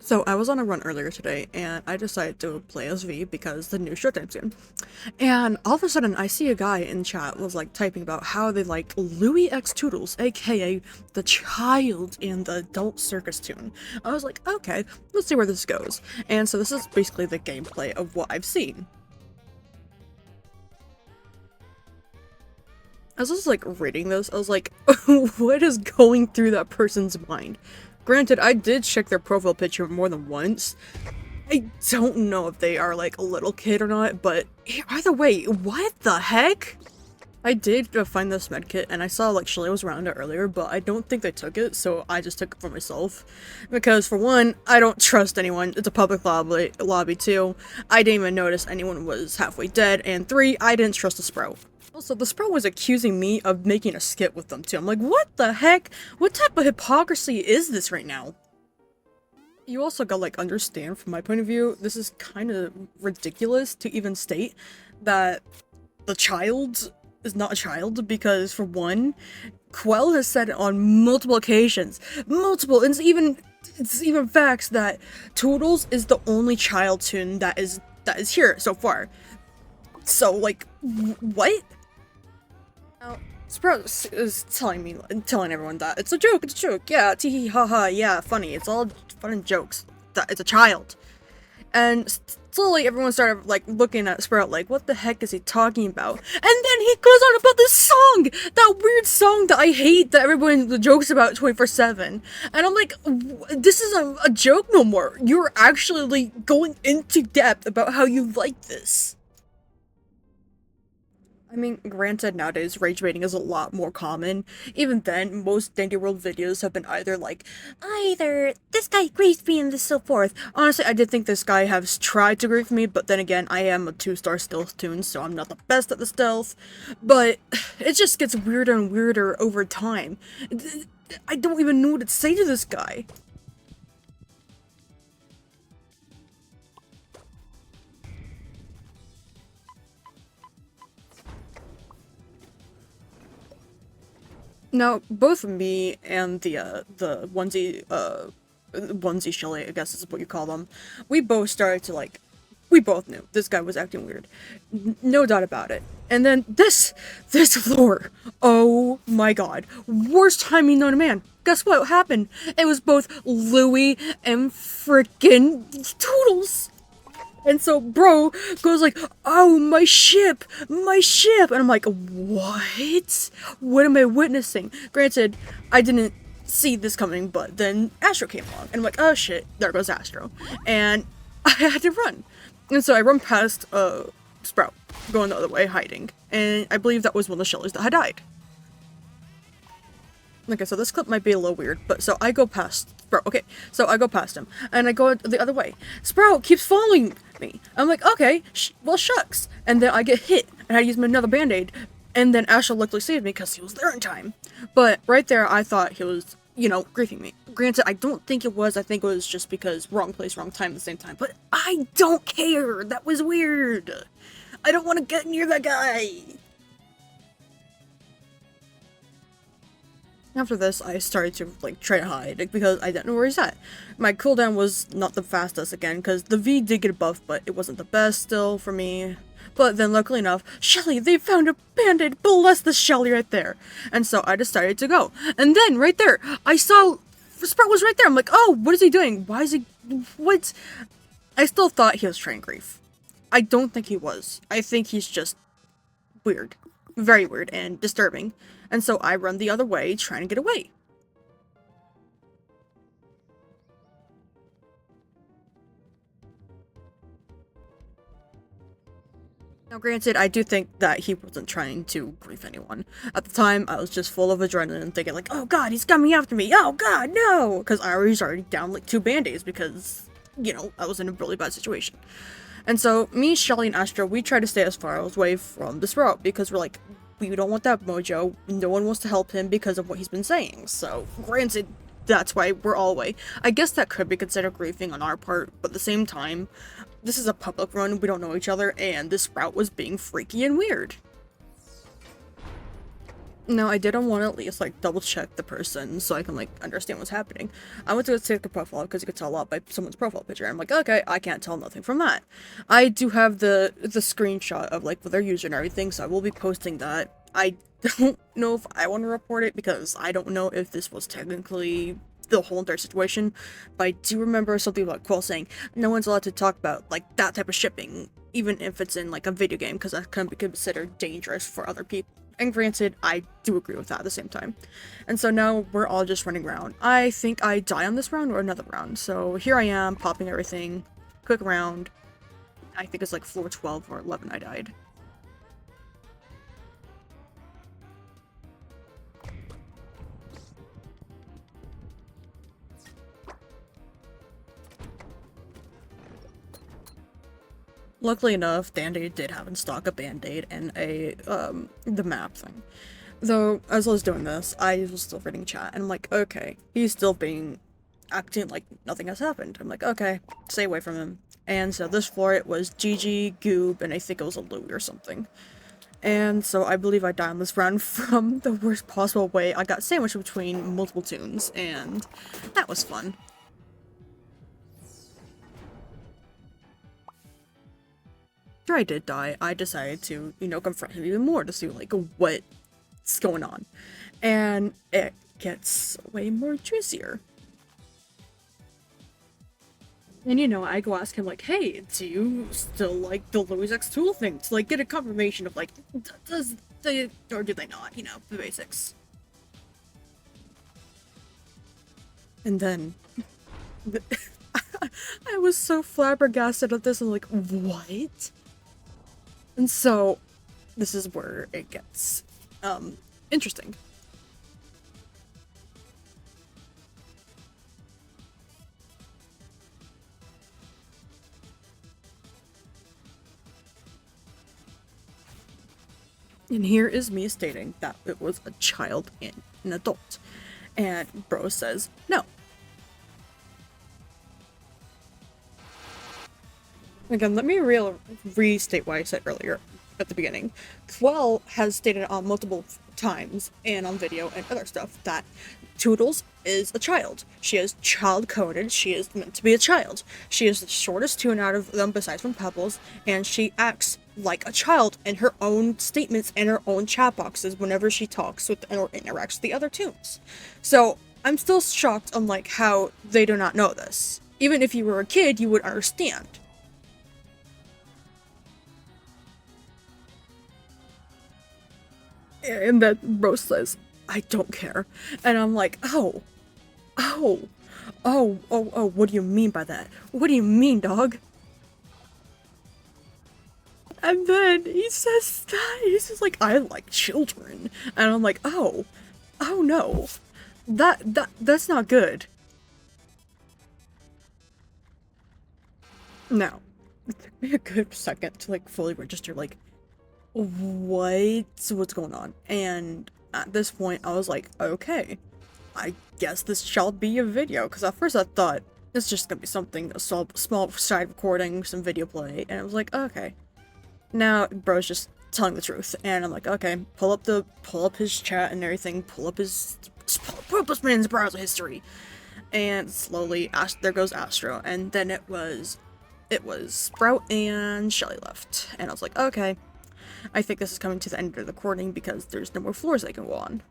So I was on a run earlier today, and I decided to play as V because the new Showtime's in. And all of a sudden, I see a guy in chat was like typing about how they like Louis X Toodles, aka the child in the adult circus tune. I was like, okay, let's see where this goes. And so this is basically the gameplay of what I've seen. As I was like reading this, I was like, what is going through that person's mind? Granted, I did check their profile picture more than once. I don't know if they are like a little kid or not, but either way, what the heck? I did find this medkit, and I saw like Shelly was around it earlier, but I don't think they took it, so I just took it for myself. Because for one, I don't trust anyone. It's a public lobby too. I didn't even notice anyone was halfway dead, and three, I didn't trust the Sprout. Also, the Sprout was accusing me of making a skit with them too. I'm like, what the heck? What type of hypocrisy is this right now? You also gotta like understand from my point of view, this is kind of ridiculous to even state that the child is not a child because for one, Quell has said on multiple occasions, and it's even facts that Toodles is the only child tune that is here so far. So like, what? Now, Sprout is telling everyone that it's a joke, yeah, tee hee ha ha, yeah, funny, it's all fun and jokes, that it's a child. And slowly everyone started like looking at Sprout like, what the heck is he talking about? And then he goes on about this song, that weird song that I hate that everyone jokes about 24/7. And I'm like, this isn't a joke no more. You're actually going into depth about how you like this. I mean, granted, nowadays rage baiting is a lot more common. Even then, most Dandy World videos have been either this guy griefed me and this so forth. Honestly, I did think this guy has tried to grief me, but then again, I am a 2-star stealth toon, so I'm not the best at the stealth. But it just gets weirder and weirder over time. I don't even know what to say to this guy. Now, both me and the onesie Shelly, I guess is what you call them, we both started to like, we both knew this guy was acting weird. No doubt about it. And then this floor, oh my god, worst timing known to man. Guess what happened? It was both Louis and frickin' Toodles. And so bro goes like, oh, my ship, and I'm like, what? What am I witnessing? Granted, I didn't see this coming, but then Astro came along, and I'm like, oh shit, there goes Astro. And I had to run. And so I run past, Sprout, going the other way, hiding. And I believe that was one of the Shellys that had died. Okay, so this clip might be a little weird, but so I go past Sprout. Okay, so I go past him, and I go the other way. Sprout keeps following me. I'm like, okay, well, shucks. And then I get hit, and I use another band-aid, and then Asher luckily saved me because he was there in time. But right there, I thought he was, you know, griefing me. Granted, I don't think it was. I think it was just because wrong place, wrong time at the same time. But I don't care. That was weird. I don't want to get near that guy. After this, I started to, like, try to hide, because I didn't know where he's at. My cooldown was not the fastest again, because the V did get a buff, but it wasn't the best still for me. But then, luckily enough, Shelly, they found a band-aid, bless the Shelly right there. And so I decided to go. And then, right there, I saw Sprout was right there. I'm like, oh, what is he doing? Why is he, what? I still thought he was trying grief. I don't think he was. I think he's just weird. Very weird and disturbing. And so I run the other way, trying to get away. Now granted, I do think that he wasn't trying to grief anyone. At the time, I was just full of adrenaline and thinking like, oh god, he's coming after me, oh god, no! Because I was already down like 2 band-aids because, you know, I was in a really bad situation. And so, me, Shelly, and Astro, we try to stay as far away from this route because we're like, we don't want that mojo, no one wants to help him because of what he's been saying. So, granted, that's why we're all away. I guess that could be considered griefing on our part, but at the same time, this is a public run, we don't know each other, and this route was being freaky and weird. No, I didn't want to at least like double check the person so I can like understand what's happening. I went to take the profile because you could tell a lot by someone's profile picture. I'm like, okay, I can't tell nothing from that. I do have the screenshot of like their user and everything, so I will be posting that. I don't know if I want to report it because I don't know if this was technically the whole entire situation, but I do remember something about Quill saying no one's allowed to talk about like that type of shipping, even if it's in like a video game, because that can be considered dangerous for other people. And granted, I do agree with that at the same time. And so now we're all just running around. I think I die on this round or another round. So here I am, popping everything. Quick round. I think it's like floor 12 or 11 I died. Luckily enough, Band-Aid did have in stock a Band-Aid and the map thing. Though, as I was doing this, I was still reading chat, and I'm like, okay, he's still acting like nothing has happened. I'm like, okay, stay away from him. And so this floor, it was Gigi, Goob, and I think it was a Louie or something. And so I believe I died on this round from the worst possible way. I got sandwiched between multiple tunes, and that was fun. After I did die, I decided to, confront him even more to see, like, what's going on. And it gets way more juicier. And I go ask him, like, hey, do you still like the Louis X Tool thing? To, like, get a confirmation of, like, does they, or do they not, the basics. And then, I was so flabbergasted at this, I'm like, what? And so, this is where it gets, interesting. And here is me stating that it was a child and an adult. And Bro says, no. Again, let me restate what I said earlier at the beginning. Quell has stated on multiple times and on video and other stuff that Toodles is a child. She is child-coded. She is meant to be a child. She is the shortest tune out of them besides from Pebbles, and she acts like a child in her own statements and her own chat boxes whenever she talks with or interacts with the other tunes. So I'm still shocked on like how they do not know this. Even if you were a kid, you would understand. And then Rose says, I don't care. And I'm like, oh, what do you mean by that? What do you mean, dog? And then he says that. He says, like, I like children. And I'm like, oh no. That's not good. Now, it took me a good second to, like, fully register, like, what's going on? And at this point, I was like, okay, I guess this shall be a video. Because at first I thought it's just gonna be something, a small side recording, some video play. And I was like, okay. Now, bro's just telling the truth. And I'm like, okay, pull up his chat and everything, pull up this man's browser history. And slowly, there goes Astro. And then it was Sprout and Shelly left. And I was like, okay, I think this is coming to the end of the recording because there's no more floors I can go on.